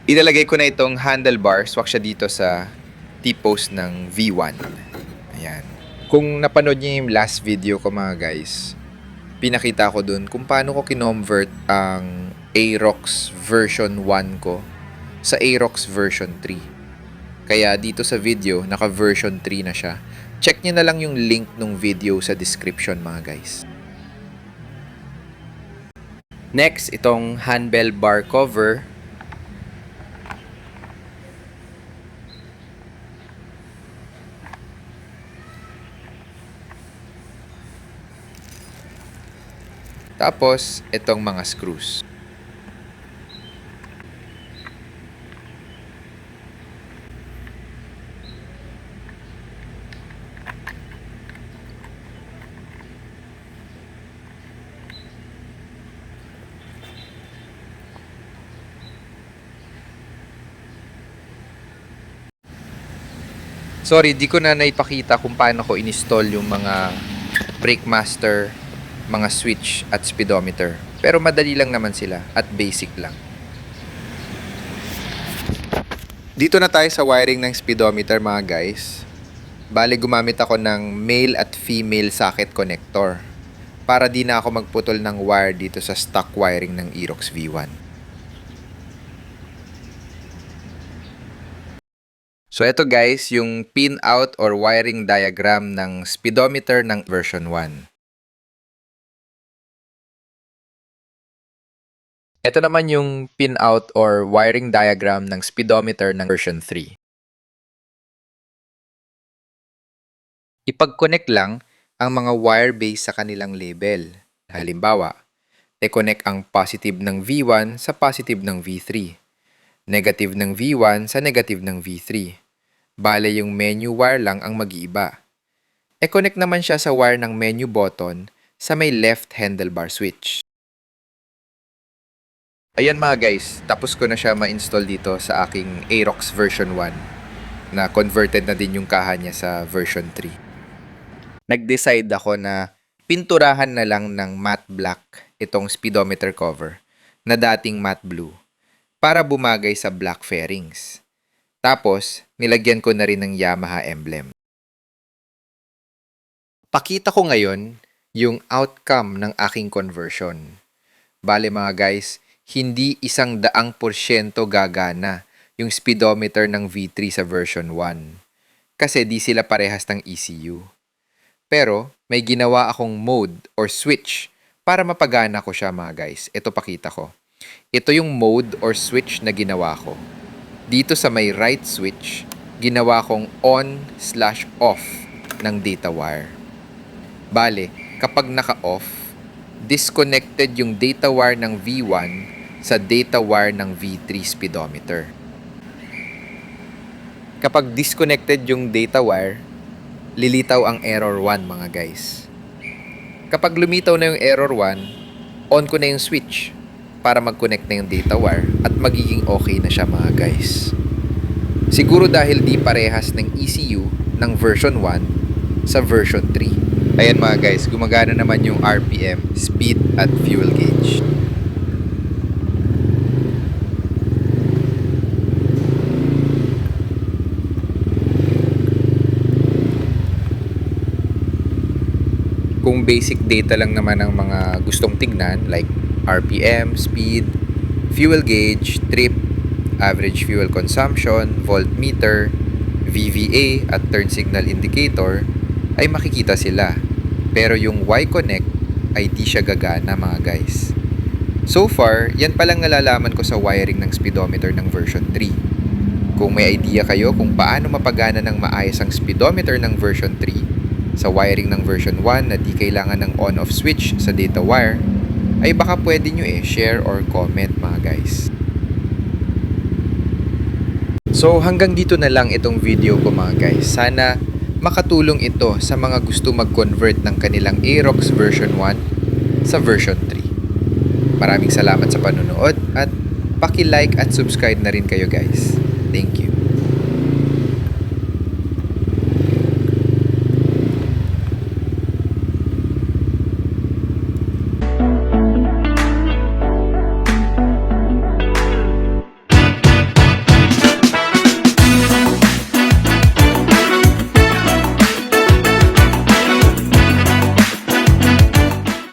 Ilalagay ko na itong handlebar, swak siya dito sa T-post ng V1. Ayan. Kung napanood niyo yung last video ko mga guys, pinakita ko dun kung paano ko kinomvert ang Aerox version 1 ko sa Aerox version 3. Kaya dito sa video, naka version 3 na siya. Check niyo na lang yung link ng video sa description mga guys. Next, itong handbell bar cover. Tapos, itong mga screws. Sorry, di ko na naipakita kung paano ko install yung mga brake master, mga switch at speedometer. Pero madali lang naman sila at basic lang. Dito na tayo sa wiring ng speedometer mga guys. Bale gumamit ako ng male at female socket connector para di na ako magputol ng wire dito sa stock wiring ng Aerox V1. So ito guys, yung pin out or wiring diagram ng speedometer ng version 1. Ito naman yung pin out or wiring diagram ng speedometer ng version 3. Ipag-connect lang ang mga wire base sa kanilang label. Halimbawa, i-connect ang positive ng V1 sa positive ng V3, negative ng V1 sa negative ng V3. Bale yung menu wire lang ang mag-iiba. E-connect naman siya sa wire ng menu button sa may left handlebar switch. Ayan mga guys, tapos ko na siya ma-install dito sa aking Aerox version 1 na converted na din yung kaha niya sa version 3. Nag-decide ako na pinturahan na lang ng matte black itong speedometer cover na dating matte blue para bumagay sa black fairings. Tapos, nilagyan ko na rin ng Yamaha emblem. Pakita ko ngayon yung outcome ng aking conversion. Bale mga guys, hindi 100% gagana yung speedometer ng V3 sa version 1 kasi di sila parehas ng ECU. Pero may ginawa akong mode or switch para mapagana ko siya mga guys. Ito pakita ko. Ito yung mode or switch na ginawa ko. Dito sa may right switch, ginawa kong on/off ng data wire. Bale, kapag naka-off, disconnected yung data wire ng V1 sa data wire ng V3 speedometer. Kapag disconnected yung data wire, lilitaw ang error 1 mga guys. Kapag lumitaw na yung error 1, on ko na yung switch para mag-connect na yung data wire at magiging okay na siya mga guys. Siguro dahil di parehas ng ECU ng version 1 sa version 3. Ayan mga guys, gumagana naman yung RPM, speed at fuel gauge. Kung basic data lang naman ang mga gustong tignan like RPM, speed, fuel gauge, trip, average fuel consumption, voltmeter, VVA at turn signal indicator ay makikita sila. Pero yung Y-Connect ay di siya gagana mga guys. So far, yan palang nalalaman ko sa wiring ng speedometer ng version 3. Kung may idea kayo kung paano mapagana ng maayos ang speedometer ng version 3 sa wiring ng version 1 na di kailangan ng on-off switch sa data wire, ay baka pwede nyo share or comment mga guys. So hanggang dito na lang itong video ko mga guys. Sana makatulong ito sa mga gusto mag-convert ng kanilang Aerox version 1 sa version 3. Maraming salamat sa panonood at paki-like at subscribe na rin kayo guys. Thank you.